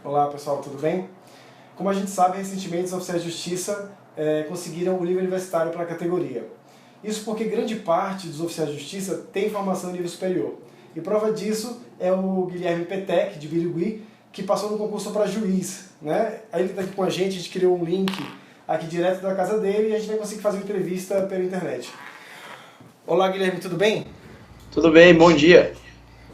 Olá pessoal, tudo bem? Como a gente sabe, recentemente os oficiais de justiça conseguiram o nível universitário para a categoria. Isso porque grande parte dos oficiais de justiça tem formação em nível superior. E prova disso é o Guilherme Petec, de Birigui, que passou no concurso para juiz. Né? Aí ele está aqui com a gente criou um link aqui direto da casa dele e a gente vai conseguir fazer uma entrevista pela internet. Olá Guilherme, tudo bem? Tudo bem, bom dia.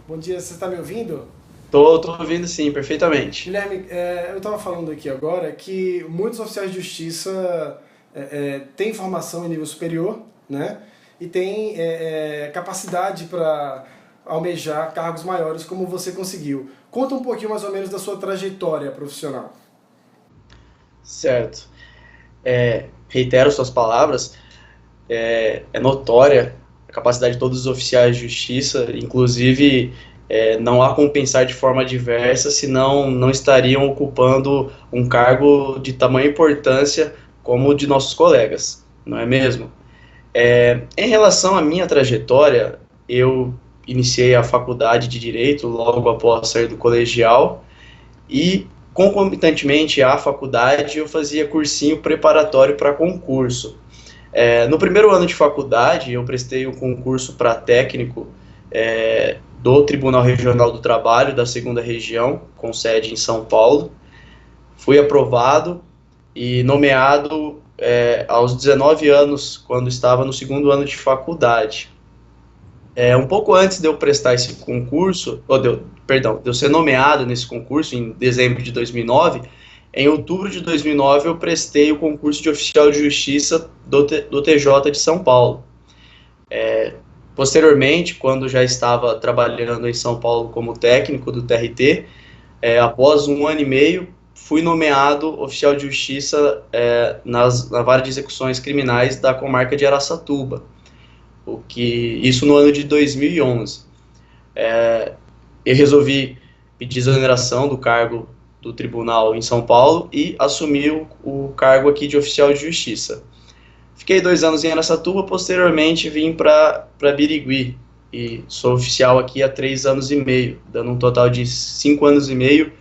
Bom dia, você está me ouvindo? Tô ouvindo sim, perfeitamente. Guilherme, eu estava falando aqui agora que muitos oficiais de justiça têm formação em nível superior, né? E têm capacidade para almejar cargos maiores como você conseguiu. Conta um pouquinho mais ou menos da sua trajetória profissional. Certo. Reitero suas palavras, é notória a capacidade de todos os oficiais de justiça, inclusive não há como pensar de forma diversa, senão não estariam ocupando um cargo de tamanha importância como o de nossos colegas, não é mesmo? Em relação à minha trajetória, eu iniciei a faculdade de Direito logo após sair do colegial. E, concomitantemente à faculdade, eu fazia cursinho preparatório para concurso. No primeiro ano de faculdade, eu prestei o concurso para técnico do Tribunal Regional do Trabalho da segunda região, com sede em São Paulo. Fui aprovado e nomeado aos 19 anos, quando estava no segundo ano de faculdade. Um pouco antes de eu prestar esse concurso, de eu ser nomeado nesse concurso em dezembro de 2009, em outubro de 2009 eu prestei o concurso de oficial de justiça do TJ de São Paulo. Posteriormente, quando já estava trabalhando em São Paulo como técnico do TRT, após um ano e meio, fui nomeado oficial de justiça na vara de execuções criminais da comarca de Araçatuba. Isso no ano de 2011. Eu resolvi pedir exoneração do cargo do tribunal em São Paulo e assumi o cargo aqui de oficial de justiça. Fiquei 2 anos em Araçatuba, posteriormente vim para Birigui e sou oficial aqui há 3 anos e meio, dando um total de 5 anos e meio,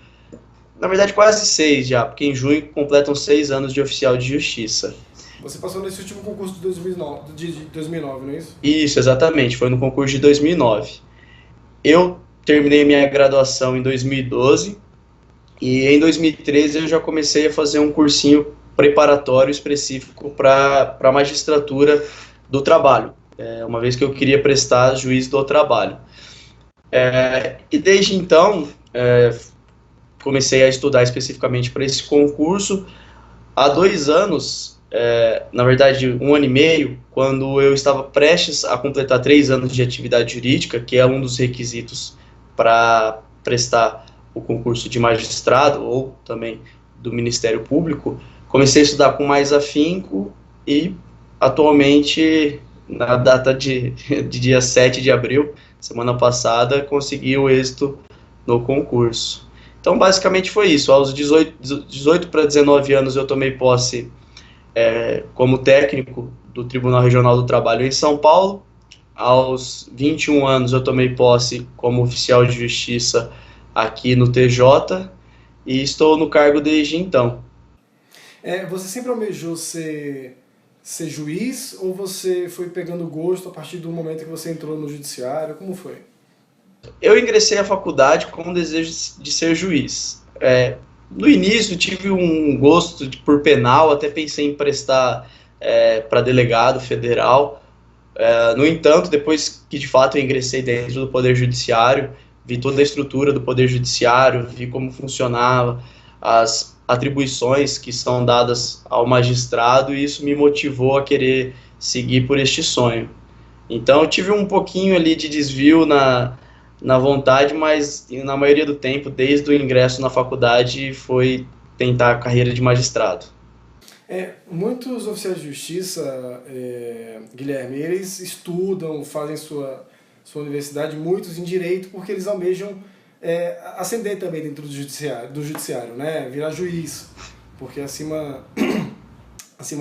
na verdade quase 6 já, porque em junho completam 6 anos de oficial de justiça. Você passou nesse último concurso de 2009, de 2009, não é isso? Isso, exatamente, foi no concurso de 2009. Eu terminei minha graduação em 2012 e em 2013 eu já comecei a fazer um cursinho preparatório específico para a magistratura do trabalho, uma vez que eu queria prestar juiz do trabalho. E desde então comecei a estudar especificamente para esse concurso. Há 2 anos, na verdade 1 ano e meio, quando eu estava prestes a completar 3 anos de atividade jurídica, que é um dos requisitos para prestar o concurso de magistrado ou também do Ministério Público, comecei a estudar com mais afinco e atualmente, na data de dia 7 de abril, semana passada, consegui o êxito no concurso. Então, basicamente foi isso. Aos 18 para 19 anos eu tomei posse como técnico do Tribunal Regional do Trabalho em São Paulo. Aos 21 anos eu tomei posse como oficial de justiça aqui no TJ e estou no cargo desde então. Você sempre almejou ser juiz ou você foi pegando gosto a partir do momento que você entrou no judiciário? Como foi? Eu ingressei à faculdade com o desejo de ser juiz. No início tive um gosto por penal, até pensei em prestar para delegado federal. No entanto, depois que de fato eu ingressei dentro do Poder Judiciário, vi toda a estrutura do Poder Judiciário, vi como funcionava, as atribuições que são dadas ao magistrado, e isso me motivou a querer seguir por este sonho. Então eu tive um pouquinho ali de desvio na vontade, mas na maioria do tempo, desde o ingresso na faculdade, foi tentar a carreira de magistrado. Muitos oficiais de justiça, Guilherme, eles estudam, fazem sua universidade, muitos em direito, porque eles almejam ascender também dentro do judiciário, né? Virar juiz, porque acima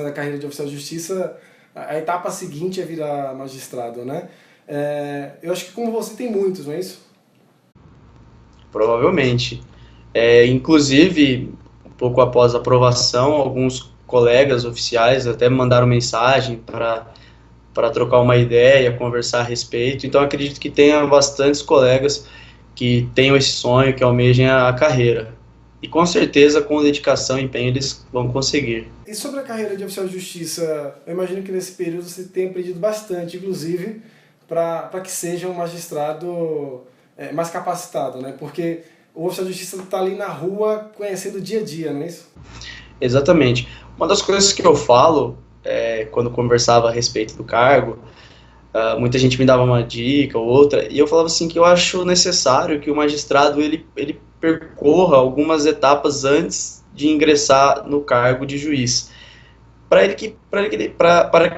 da carreira de oficial de justiça, a etapa seguinte é virar magistrado, né? Eu acho que como você tem muitos, não é isso? Provavelmente. Inclusive, um pouco após a aprovação, alguns colegas oficiais até me mandaram mensagem para trocar uma ideia, conversar a respeito. Então, acredito que tenha bastantes colegas que tenham esse sonho, que almejem a carreira. E com certeza, com dedicação e empenho, eles vão conseguir. E sobre a carreira de oficial de justiça, eu imagino que nesse período você tenha aprendido bastante, inclusive, para que seja um magistrado mais capacitado, né? Porque o oficial de justiça está ali na rua conhecendo o dia a dia, não é isso? Exatamente. Uma das coisas que eu falo, quando conversava a respeito do cargo, muita gente me dava uma dica ou outra, e eu falava assim que eu acho necessário que o magistrado ele percorra algumas etapas antes de ingressar no cargo de juiz, para que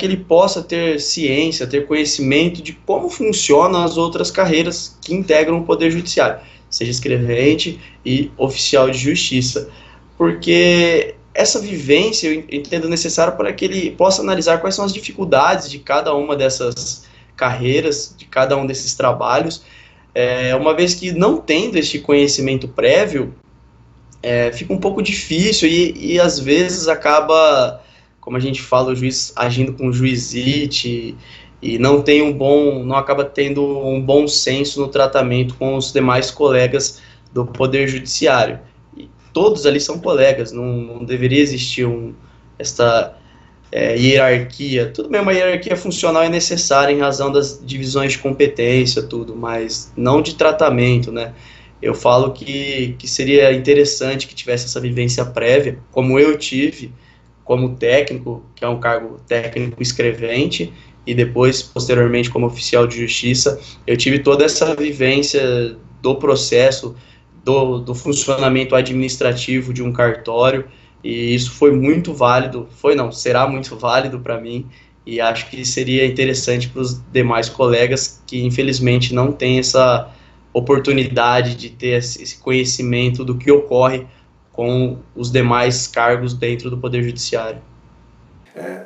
ele possa ter ciência, ter conhecimento de como funcionam as outras carreiras que integram o Poder Judiciário, seja escrevente e oficial de justiça, porque essa vivência eu entendo necessária para que ele possa analisar quais são as dificuldades de cada uma dessas carreiras, de cada um desses trabalhos, uma vez que não tendo este conhecimento prévio, fica um pouco difícil e às vezes acaba, como a gente fala, o juiz agindo com juizite e não acaba tendo um bom senso no tratamento com os demais colegas do Poder Judiciário. E todos ali são colegas, não deveria existir esta hierarquia. Tudo bem, uma hierarquia funcional é necessária em razão das divisões de competência, tudo, mas não de tratamento, né? Eu falo que seria interessante que tivesse essa vivência prévia, como eu tive, como técnico, que é um cargo técnico escrevente, e depois, posteriormente, como oficial de justiça, eu tive toda essa vivência do processo, do funcionamento administrativo de um cartório, e isso foi muito válido, será muito válido para mim, e acho que seria interessante para os demais colegas que, infelizmente, não têm essa oportunidade de ter esse conhecimento do que ocorre com os demais cargos dentro do Poder Judiciário.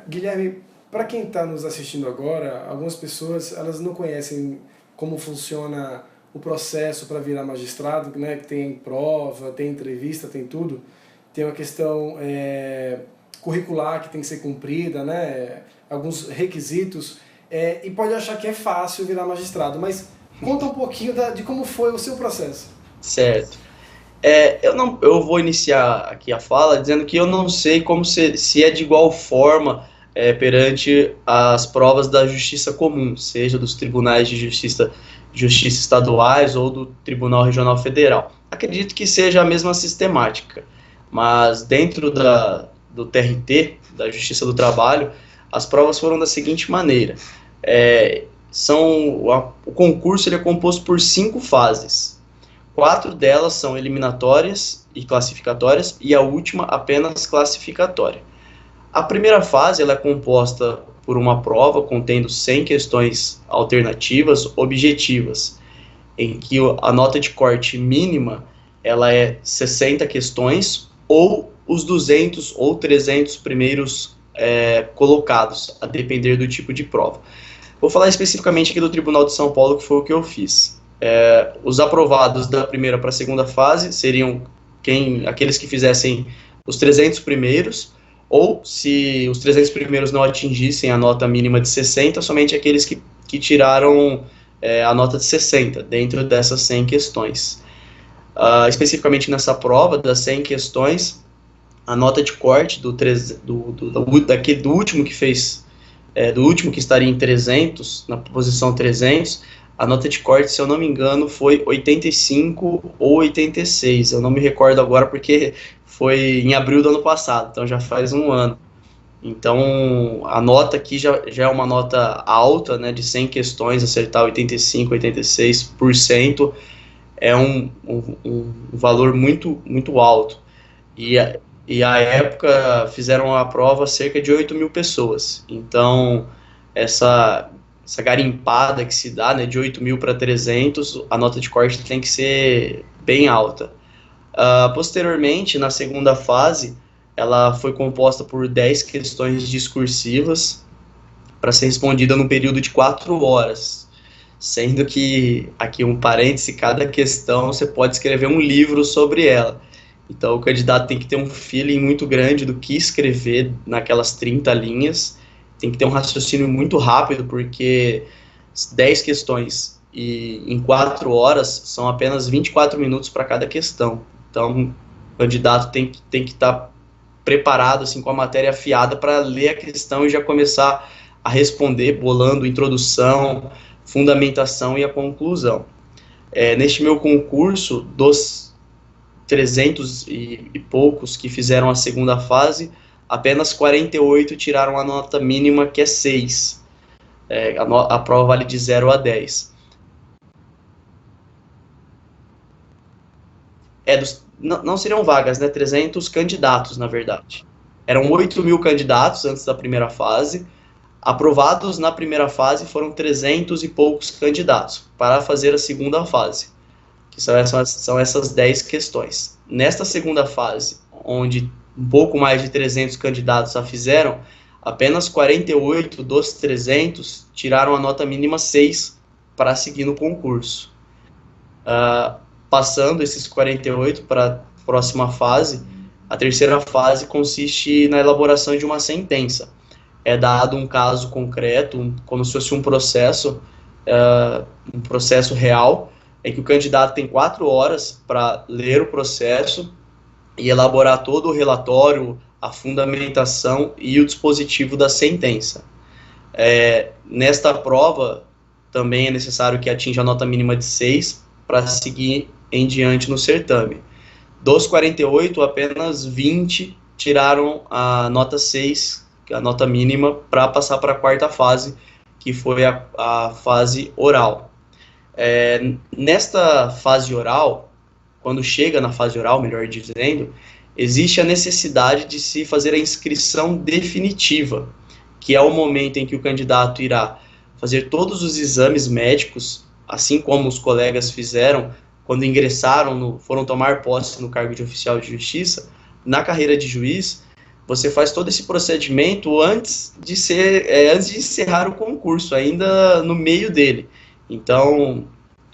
Guilherme, para quem está nos assistindo agora, algumas pessoas elas não conhecem como funciona o processo para virar magistrado, né? Que tem prova, tem entrevista, tem tudo. Tem uma questão curricular que tem que ser cumprida, né? Alguns requisitos, e pode achar que é fácil virar magistrado, mas conta um pouquinho de como foi o seu processo. Certo. Eu vou iniciar aqui a fala dizendo que eu não sei como se é de igual forma perante as provas da justiça comum, seja dos tribunais de justiça estaduais ou do Tribunal Regional Federal. Acredito que seja a mesma sistemática, mas dentro do TRT, da Justiça do Trabalho, as provas foram da seguinte maneira. O concurso ele é composto por 5 fases. 4 delas são eliminatórias e classificatórias, e a última apenas classificatória. A primeira fase ela é composta por uma prova contendo 100 questões alternativas objetivas, em que a nota de corte mínima ela é 60 questões ou os 200 ou 300 primeiros colocados, a depender do tipo de prova. Vou falar especificamente aqui do Tribunal de São Paulo, que foi o que eu fiz. Os aprovados da primeira para a segunda fase seriam aqueles que fizessem os 300 primeiros, ou se os 300 primeiros não atingissem a nota mínima de 60, somente aqueles que tiraram a nota de 60, dentro dessas 100 questões. Especificamente nessa prova, das 100 questões, a nota de corte do último que fez, do último que estaria em 300, na posição 300, a nota de corte, se eu não me engano, foi 85 ou 86, eu não me recordo agora porque foi em abril do ano passado, então já faz um ano. Então, a nota aqui já é uma nota alta, né, de 100 questões, acertar 85, 86%, é um valor muito, muito alto. E à época fizeram a prova cerca de 8 mil pessoas, então essa garimpada que se dá, né, de 8 mil para 300, a nota de corte tem que ser bem alta. Posteriormente, na segunda fase, ela foi composta por 10 questões discursivas para ser respondida num período de 4 horas, sendo que, aqui um parêntese, cada questão você pode escrever um livro sobre ela. Então o candidato tem que ter um feeling muito grande do que escrever naquelas 30 linhas, tem que ter um raciocínio muito rápido, porque 10 questões e em 4 horas são apenas 24 minutos para cada questão. Então o candidato tem que estar preparado assim, com a matéria afiada para ler a questão e já começar a responder, bolando introdução, fundamentação e a conclusão. Neste meu concurso, dos 300 e poucos que fizeram a segunda fase, apenas 48 tiraram a nota mínima, que é 6. A prova vale de 0 a 10. Não seriam vagas, né? 300 candidatos, na verdade. Eram 8.000 candidatos antes da primeira fase. Aprovados na primeira fase foram 300 e poucos candidatos para fazer a segunda fase, que são essas 10 questões. Nesta segunda fase, onde um pouco mais de 300 candidatos a fizeram, apenas 48 dos 300 tiraram a nota mínima 6 para seguir no concurso. Passando esses 48 para a próxima fase, a terceira fase consiste na elaboração de uma sentença. É dado um caso concreto, como se fosse um processo real, em que o candidato tem 4 horas para ler o processo e elaborar todo o relatório, a fundamentação e o dispositivo da sentença. Nesta prova, também é necessário que atinja a nota mínima de 6 para seguir em diante no certame. Dos 48, apenas 20 tiraram a nota 6, que é a nota mínima, para passar para a quarta fase, que foi a fase oral. Nesta fase oral, quando chega na fase oral, melhor dizendo, existe a necessidade de se fazer a inscrição definitiva, que é o momento em que o candidato irá fazer todos os exames médicos, assim como os colegas fizeram quando ingressaram, foram tomar posse no cargo de oficial de justiça. Na carreira de juiz, você faz todo esse procedimento antes de encerrar o concurso, ainda no meio dele. Então,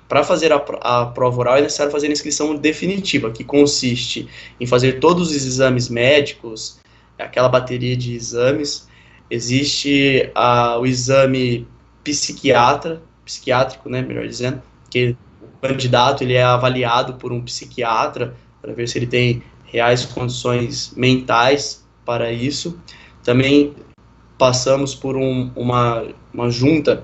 para fazer a prova oral é necessário fazer a inscrição definitiva, que consiste em fazer todos os exames médicos, aquela bateria de exames. Existe o exame psiquiátrico, né, melhor dizendo, que o candidato ele é avaliado por um psiquiatra para ver se ele tem reais condições mentais para isso. Também passamos por uma junta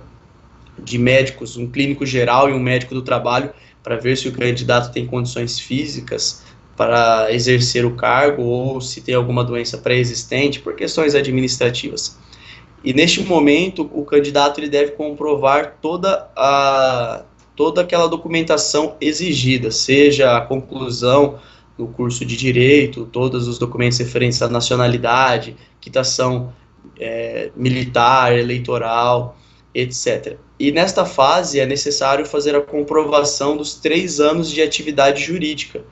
de médicos, um clínico geral e um médico do trabalho, para ver se o candidato tem condições físicas para exercer o cargo ou se tem alguma doença pré-existente, por questões administrativas. E neste momento, o candidato ele deve comprovar toda aquela documentação exigida, seja a conclusão do curso de Direito, todos os documentos referentes à nacionalidade, quitação militar, eleitoral, etc. E nesta fase é necessário fazer a comprovação dos 3 anos de atividade jurídica,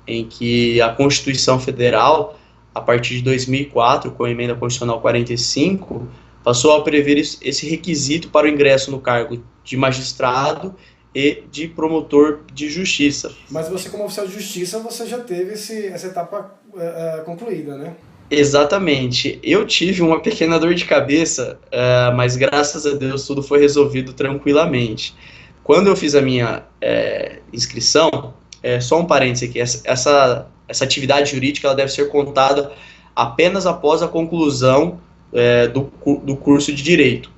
em que a Constituição Federal, a partir de 2004, com a Emenda Constitucional 45, passou a prever esse requisito para o ingresso no cargo de magistrado e de promotor de justiça. Mas você, como oficial de justiça, você já teve essa etapa concluída, né? Exatamente. Eu tive uma pequena dor de cabeça, mas graças a Deus tudo foi resolvido tranquilamente. Quando eu fiz a minha inscrição, só um parênteses aqui, essa atividade jurídica ela deve ser contada apenas após a conclusão do curso de Direito.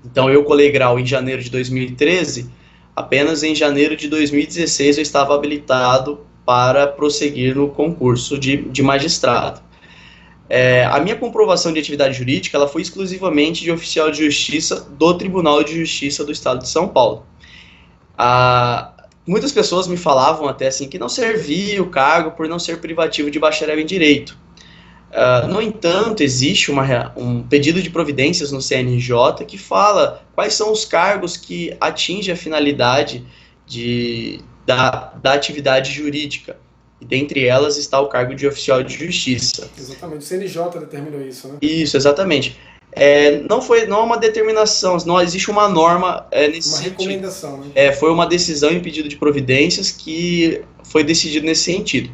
Então eu colei grau em janeiro de 2013, apenas em janeiro de 2016 eu estava habilitado para prosseguir no concurso de magistrado. A minha comprovação de atividade jurídica ela foi exclusivamente de oficial de justiça do Tribunal de Justiça do Estado de São Paulo. Muitas pessoas me falavam até assim que não servia o cargo por não ser privativo de bacharel em Direito. No entanto, existe um pedido de providências no CNJ que fala quais são os cargos que atingem a finalidade da atividade jurídica. E dentre elas está o cargo de oficial de justiça. Exatamente, o CNJ determinou isso, né? Isso, exatamente. Não é uma determinação, não existe uma norma nesse sentido. Uma recomendação, né? Foi uma decisão em pedido de providências que foi decidido nesse sentido.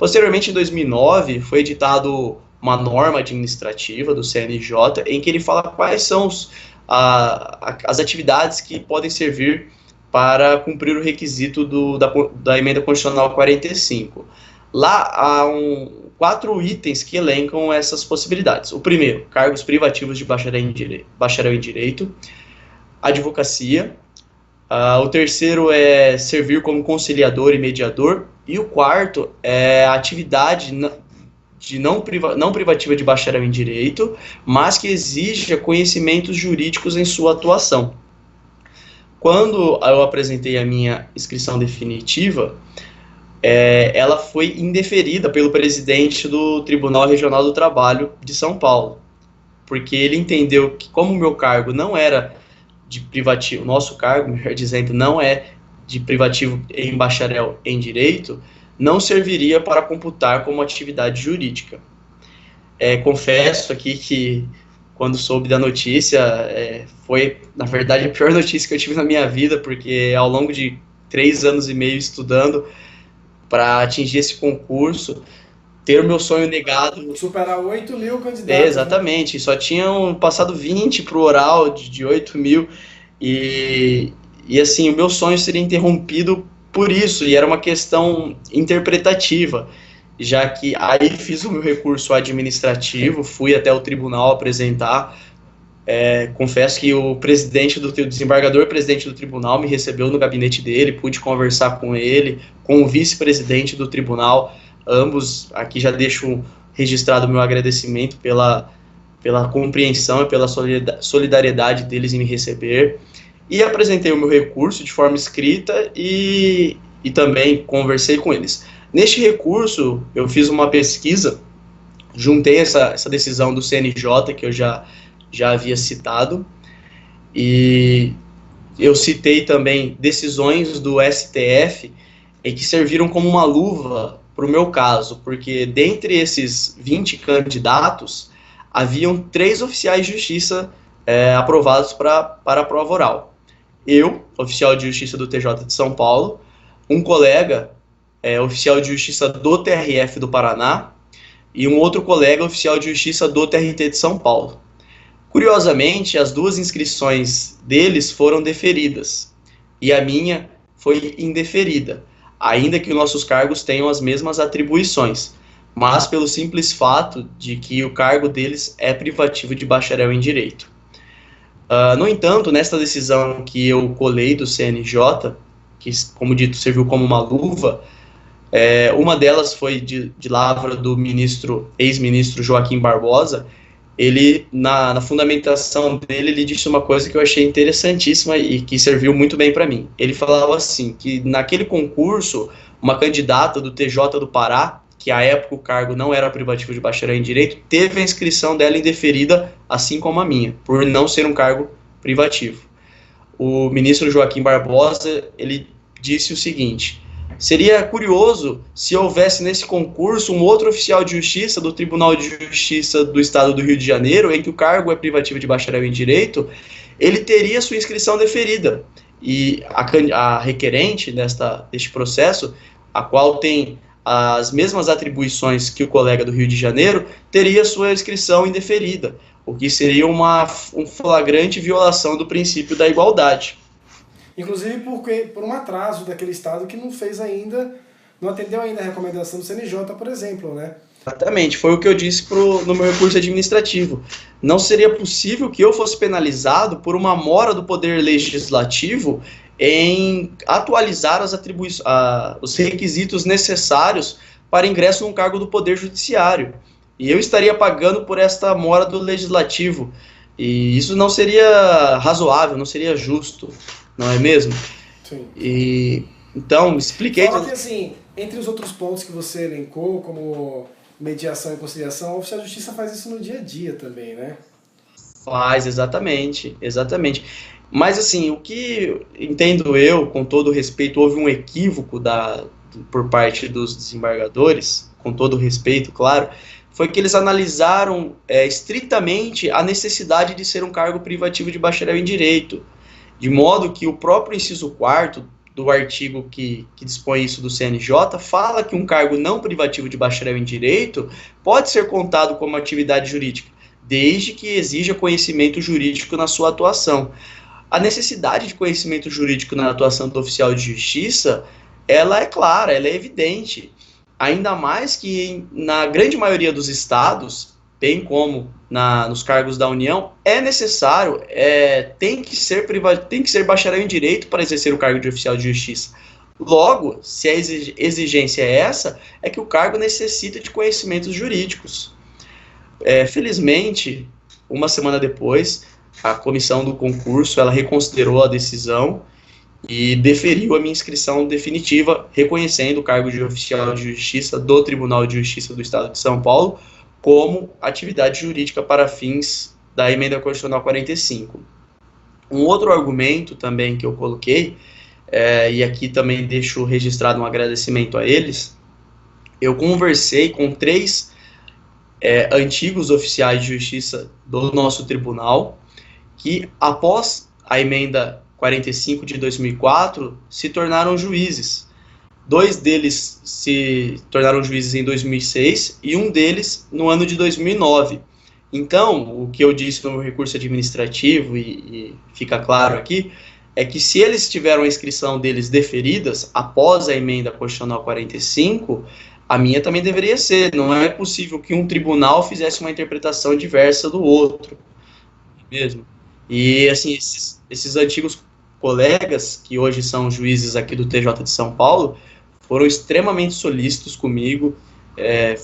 Posteriormente, em 2009, foi editado uma norma administrativa do CNJ em que ele fala quais são as atividades que podem servir para cumprir o requisito da Emenda Constitucional 45. Lá há 4 itens que elencam essas possibilidades. O primeiro, cargos privativos de bacharel em Direito, advocacia. O terceiro é servir como conciliador e mediador. E o quarto é a atividade não privativa de bacharel em Direito, mas que exija conhecimentos jurídicos em sua atuação. Quando eu apresentei a minha inscrição definitiva, ela foi indeferida pelo presidente do Tribunal Regional do Trabalho de São Paulo, porque ele entendeu que, como o meu cargo não era de privativo, nosso cargo, melhor dizendo, não é de privativo em bacharel em Direito, não serviria para computar como atividade jurídica. Confesso aqui que, quando soube da notícia, foi, na verdade, a pior notícia que eu tive na minha vida, porque ao longo de 3 anos e meio estudando para atingir esse concurso, ter o meu sonho negado... Superar 8 mil candidatos. Exatamente, né? Só tinham passado 20 para o oral de 8 mil, e assim, o meu sonho seria interrompido por isso, e era uma questão interpretativa, já que aí fiz o meu recurso administrativo, fui até o tribunal apresentar. Confesso que o desembargador presidente do tribunal me recebeu no gabinete dele, pude conversar com ele, com o vice-presidente do tribunal, ambos. Aqui já deixo registrado o meu agradecimento pela compreensão e pela solidariedade deles em me receber, e apresentei o meu recurso de forma escrita e também conversei com eles. Neste recurso, eu fiz uma pesquisa, juntei essa decisão do CNJ, que eu já havia citado, e eu citei também decisões do STF que serviram como uma luva para o meu caso, porque dentre esses 20 candidatos, haviam 3 oficiais de justiça aprovados para a prova oral. Eu, oficial de justiça do TJ de São Paulo, um colega, oficial de justiça do TRF do Paraná, e um outro colega, oficial de justiça do TRT de São Paulo. Curiosamente, as 2 inscrições deles foram deferidas, e a minha foi indeferida, ainda que os nossos cargos tenham as mesmas atribuições, mas pelo simples fato de que o cargo deles é privativo de bacharel em Direito. No entanto, nesta decisão que eu colei do CNJ, que, como dito, serviu como uma luva, uma delas foi de lavra do ex-ministro Joaquim Barbosa. Ele, na fundamentação dele, ele disse uma coisa que eu achei interessantíssima e que serviu muito bem para mim. Ele falava assim, que naquele concurso, uma candidata do TJ do Pará, que à época o cargo não era privativo de bacharel em Direito, teve a inscrição dela indeferida, assim como a minha, por não ser um cargo privativo. O ministro Joaquim Barbosa, ele disse o seguinte: seria curioso se houvesse nesse concurso um outro oficial de justiça do Tribunal de Justiça do Estado do Rio de Janeiro, em que o cargo é privativo de bacharel em Direito, ele teria sua inscrição deferida. E a requerente deste processo, a qual tem as mesmas atribuições que o colega do Rio de Janeiro, teria sua inscrição indeferida, o que seria um flagrante violação do princípio da igualdade. Inclusive por um atraso daquele Estado que não atendeu ainda a recomendação do CNJ, por exemplo, né? Exatamente, foi o que eu disse no meu recurso administrativo. Não seria possível que eu fosse penalizado por uma mora do Poder Legislativo em atualizar os requisitos necessários para ingresso num cargo do Poder Judiciário. E eu estaria pagando por esta mora do Legislativo. E isso não seria razoável, não seria justo, não é mesmo? Sim. Então, expliquei... Fala que, assim, entre os outros pontos que você elencou, como mediação e conciliação, a oficial de justiça faz isso no dia a dia também, né? Faz, exatamente. Mas, assim, o que entendo eu, com todo respeito, houve um equívoco por parte dos desembargadores, com todo respeito, claro, foi que eles analisaram estritamente a necessidade de ser um cargo privativo de bacharel em Direito, de modo que o próprio inciso 4º do artigo que dispõe isso do CNJ, fala que um cargo não privativo de bacharel em Direito pode ser contado como atividade jurídica, desde que exija conhecimento jurídico na sua atuação. A necessidade de conhecimento jurídico na atuação do oficial de justiça, ela é clara, ela é evidente. Ainda mais que na grande maioria dos estados, bem como nos cargos da União, é necessário, tem que ser bacharel em Direito para exercer o cargo de oficial de justiça. Logo, se a exigência é essa, é que o cargo necessita de conhecimentos jurídicos. Felizmente, uma semana depois, a comissão do concurso ela reconsiderou a decisão e deferiu a minha inscrição definitiva, reconhecendo o cargo de oficial de justiça do Tribunal de Justiça do Estado de São Paulo como atividade jurídica para fins da Emenda Constitucional 45. Um outro argumento também que eu coloquei, e aqui também deixo registrado um agradecimento a eles, eu conversei com 3 antigos oficiais de justiça do nosso tribunal, que após a Emenda 45 de 2004, se tornaram juízes. 2 deles se tornaram juízes em 2006 e um deles no ano de 2009. Então, o que eu disse no recurso administrativo, e fica claro aqui, é que se eles tiveram a inscrição deles deferidas após a Emenda Constitucional 45, a minha também deveria ser. Não é possível que um tribunal fizesse uma interpretação diversa do outro. Mesmo. E, assim, esses antigos colegas, que hoje são juízes aqui do TJ de São Paulo, foram extremamente solícitos comigo,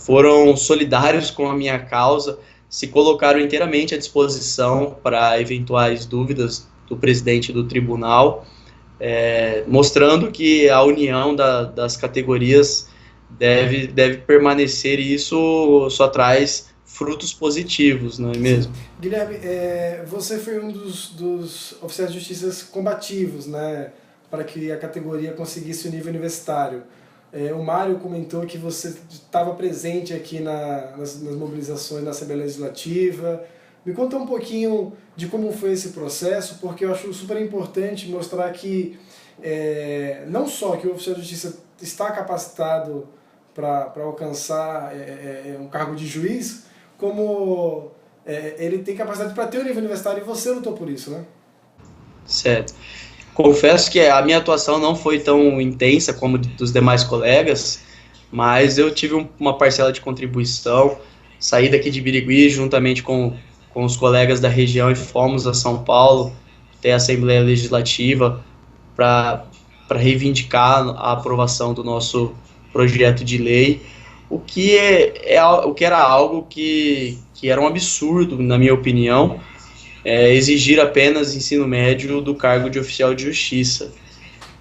foram solidários com a minha causa, se colocaram inteiramente à disposição para eventuais dúvidas do presidente do tribunal, mostrando que a união das categorias deve permanecer, e isso só traz frutos positivos, não é mesmo? Guilherme, você foi um dos oficiais de justiça combativos, né, para que a categoria conseguisse o nível universitário. O Mário comentou que você estava presente aqui nas mobilizações na Assembleia Legislativa. Me conta um pouquinho de como foi esse processo, porque eu acho super importante mostrar que não só que o oficial de justiça está capacitado para alcançar um cargo de juiz, como ele tem capacidade para ter o nível universitário, e você lutou por isso, né? Certo. Confesso que a minha atuação não foi tão intensa como dos demais colegas, mas eu tive uma parcela de contribuição, saí daqui de Birigui juntamente com os colegas da região e fomos a São Paulo, até a Assembleia Legislativa, para reivindicar a aprovação do nosso projeto de lei, o que era algo que era um absurdo, na minha opinião, exigir apenas ensino médio do cargo de oficial de justiça.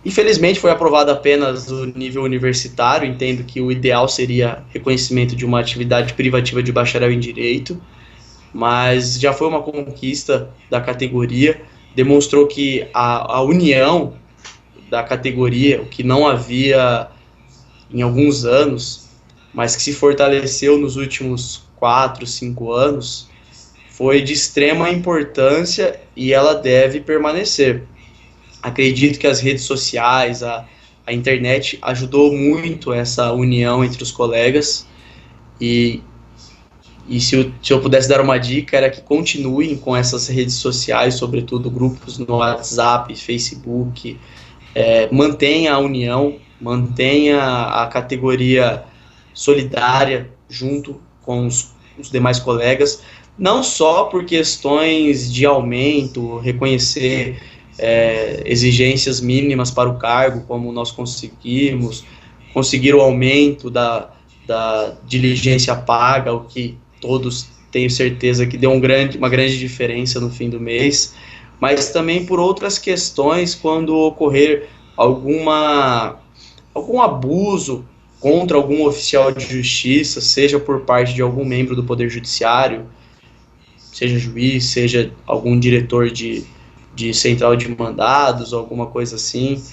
Infelizmente foi aprovado apenas o nível universitário, entendo que o ideal seria reconhecimento de uma atividade privativa de bacharel em Direito, mas já foi uma conquista da categoria, demonstrou que a união da categoria, o que não havia em alguns anos, mas que se fortaleceu nos últimos 4, 5 anos, foi de extrema importância e ela deve permanecer. Acredito que as redes sociais, a internet ajudou muito essa união entre os colegas, e se eu pudesse dar uma dica, era que continuem com essas redes sociais, sobretudo grupos no WhatsApp, Facebook, mantenha a união, mantenha a categoria solidária junto com os demais colegas, não só por questões de aumento, reconhecer exigências mínimas para o cargo, como nós conseguir o aumento da diligência paga, o que todos tenho certeza que deu uma grande diferença no fim do mês, mas também por outras questões, quando ocorrer algum abuso contra algum oficial de justiça, seja por parte de algum membro do Poder Judiciário, seja juiz, seja algum diretor de central de mandados, alguma coisa assim,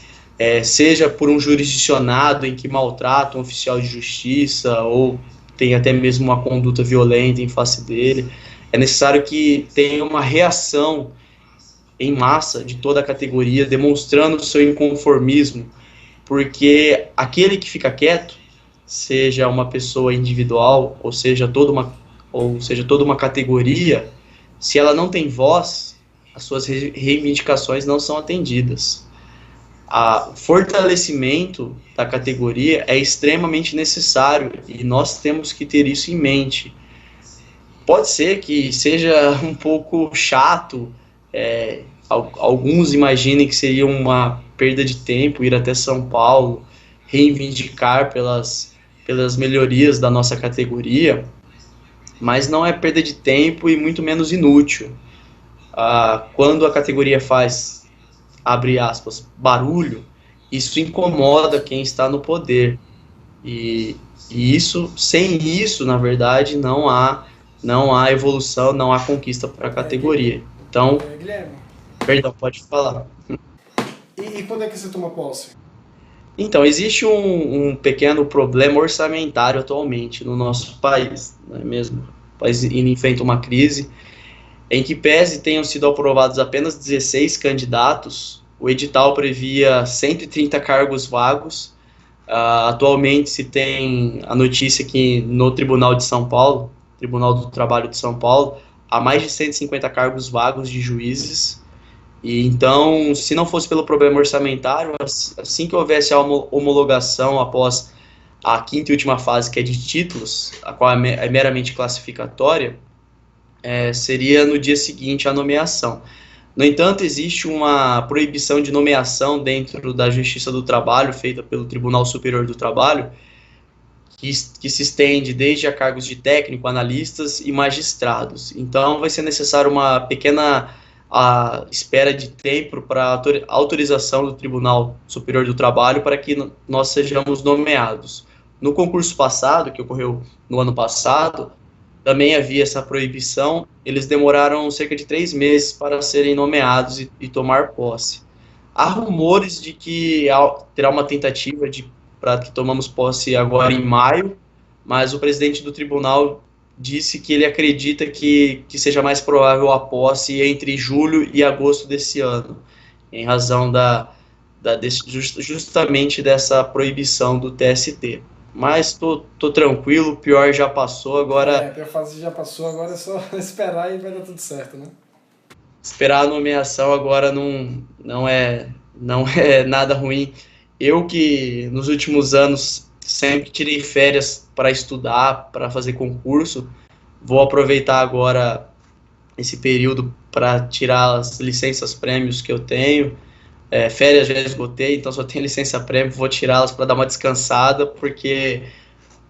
seja por um jurisdicionado em que maltrata um oficial de justiça, ou tem até mesmo uma conduta violenta em face dele, é necessário que tenha uma reação em massa de toda a categoria, demonstrando o seu inconformismo, porque aquele que fica quieto, seja uma pessoa individual, ou seja toda uma categoria, se ela não tem voz, as suas reivindicações não são atendidas. O fortalecimento da categoria é extremamente necessário e nós temos que ter isso em mente. Pode ser que seja um pouco chato, alguns imaginem que seria uma perda de tempo ir até São Paulo, reivindicar pelas melhorias da nossa categoria, mas não é perda de tempo e muito menos inútil. Quando a categoria faz, abre aspas, barulho, isso incomoda quem está no poder. E sem isso, na verdade, não há evolução, não há conquista para a categoria. Então, Guilherme, perdão, pode falar. e quando é que você toma posse? Então, existe um pequeno problema orçamentário atualmente no nosso país, não é mesmo? O país enfrenta uma crise em que, pese tenham sido aprovados apenas 16 candidatos, o edital previa 130 cargos vagos. Atualmente se tem a notícia que no Tribunal de São Paulo, Tribunal do Trabalho de São Paulo, há mais de 150 cargos vagos de juízes. E então, se não fosse pelo problema orçamentário, assim que houvesse a homologação após a quinta e última fase, que é de títulos, a qual é meramente classificatória, seria no dia seguinte a nomeação. No entanto, existe uma proibição de nomeação dentro da Justiça do Trabalho, feita pelo Tribunal Superior do Trabalho, que se estende desde a cargos de técnico, analistas e magistrados. Então, vai ser necessário uma pequena espera de tempo para autorização do Tribunal Superior do Trabalho para que nós sejamos nomeados. No concurso passado, que ocorreu no ano passado, também havia essa proibição. Eles demoraram cerca de 3 meses para serem nomeados e tomar posse. Há rumores de que terá uma tentativa para que tomamos posse agora em maio, mas o presidente do tribunal disse que ele acredita que seja mais provável a posse entre julho e agosto desse ano, em razão justamente dessa proibição do TST. Mas tô tranquilo, o pior já passou, agora... A pior fase já passou, agora é só esperar e vai dar tudo certo, né? Esperar a nomeação agora não é nada ruim. Eu que nos últimos anos sempre tirei férias para estudar, para fazer concurso, vou aproveitar agora esse período para tirar as licenças prêmios que eu tenho. Férias já esgotei, então só tenho licença prêmio, vou tirá-las para dar uma descansada, porque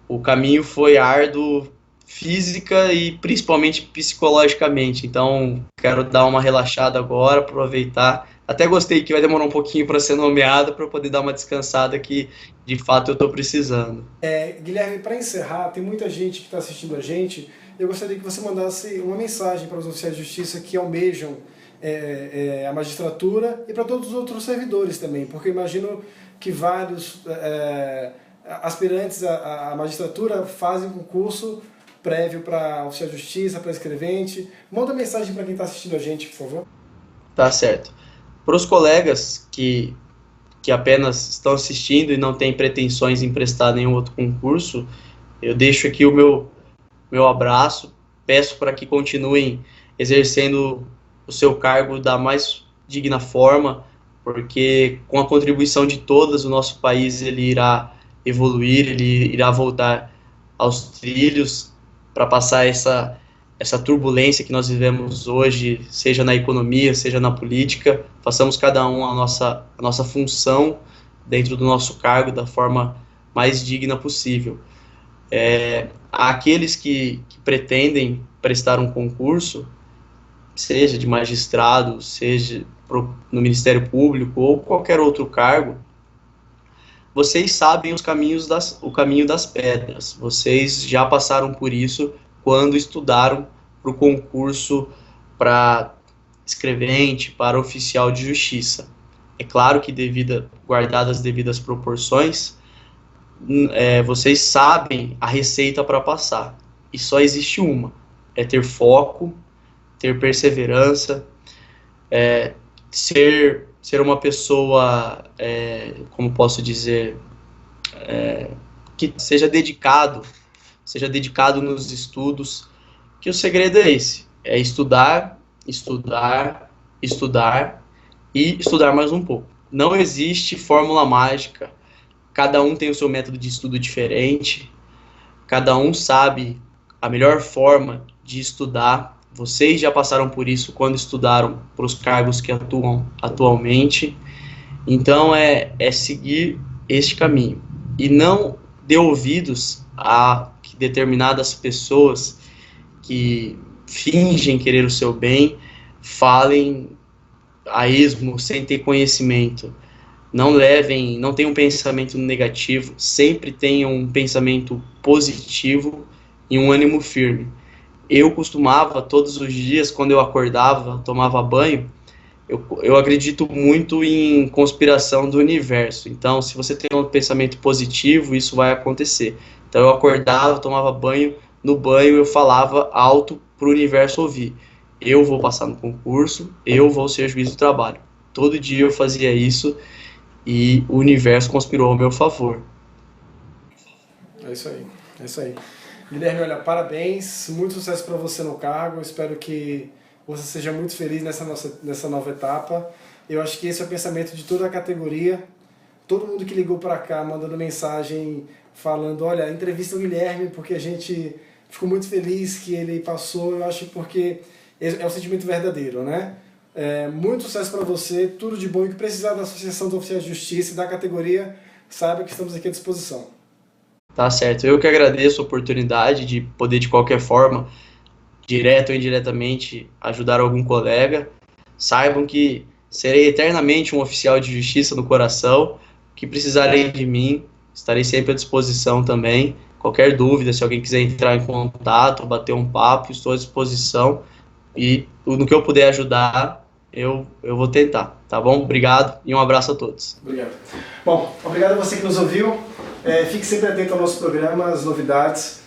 o caminho foi árduo física e principalmente psicologicamente, então quero dar uma relaxada agora, aproveitar. Até gostei que vai demorar um pouquinho para ser nomeada, para eu poder dar uma descansada que de fato eu estou precisando. Guilherme, para encerrar, tem muita gente que está assistindo a gente, eu gostaria que você mandasse uma mensagem para os oficiais de justiça que almejam a magistratura e para todos os outros servidores também, porque eu imagino que vários aspirantes à magistratura fazem concurso prévio para oficial de justiça, para escrevente. Manda mensagem para quem está assistindo a gente, por favor. Tá certo. Para os colegas que apenas estão assistindo e não têm pretensões em prestar nenhum outro concurso, eu deixo aqui o meu abraço, peço para que continuem exercendo o seu cargo da mais digna forma, porque com a contribuição de todas, o nosso país ele irá evoluir, ele irá voltar aos trilhos para passar essa turbulência que nós vivemos hoje, seja na economia, seja na política. Façamos cada um a nossa função dentro do nosso cargo da forma mais digna possível. Aqueles que pretendem prestar um concurso, seja de magistrado, seja no Ministério Público ou qualquer outro cargo, vocês sabem o caminho das pedras. Vocês já passaram por isso quando estudaram para o concurso para escrevente, para oficial de justiça. É claro que guardadas as devidas proporções, vocês sabem a receita para passar. E só existe uma: é ter foco, ter perseverança, ser uma pessoa, como posso dizer, que seja dedicado nos estudos, que o segredo é esse, é estudar, estudar, estudar e estudar mais um pouco. Não existe fórmula mágica, cada um tem o seu método de estudo diferente, cada um sabe a melhor forma de estudar. Vocês já passaram por isso quando estudaram para os cargos que atuam atualmente. Então é seguir este caminho. E não dê ouvidos a determinadas pessoas que fingem querer o seu bem, falem a esmo, sem ter conhecimento. Não tenham um pensamento negativo, sempre tenham um pensamento positivo e um ânimo firme. Eu costumava, todos os dias, quando eu acordava, tomava banho, eu acredito muito em conspiração do universo. Então, se você tem um pensamento positivo, isso vai acontecer. Então, eu acordava, tomava banho, no banho eu falava alto para o universo ouvir. Eu vou passar no concurso, eu vou ser juiz do trabalho. Todo dia eu fazia isso e o universo conspirou ao meu favor. É isso aí, é isso aí. Guilherme, olha, parabéns, muito sucesso para você no cargo, eu espero que você seja muito feliz nessa nova etapa. Eu acho que esse é o pensamento de toda a categoria. Todo mundo que ligou para cá mandando mensagem falando, olha, entrevista o Guilherme porque a gente ficou muito feliz que ele passou, eu acho porque é um sentimento verdadeiro, né? Muito sucesso para você, tudo de bom, e que precisar da Associação dos Oficiais de Justiça e da categoria, saiba que estamos aqui à disposição. Tá certo, eu que agradeço a oportunidade de poder, de qualquer forma, direto ou indiretamente, ajudar algum colega. Saibam que serei eternamente um oficial de justiça no coração, que precisarem de mim, estarei sempre à disposição também. Qualquer dúvida, se alguém quiser entrar em contato, bater um papo, estou à disposição. E no que eu puder ajudar, eu vou tentar, tá bom? Obrigado e um abraço a todos. Obrigado. Bom, obrigado a você que nos ouviu. Fique sempre atento ao nosso programa, às novidades.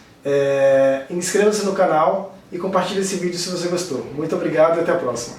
Inscreva-se no canal e compartilhe esse vídeo se você gostou. Muito obrigado e até a próxima.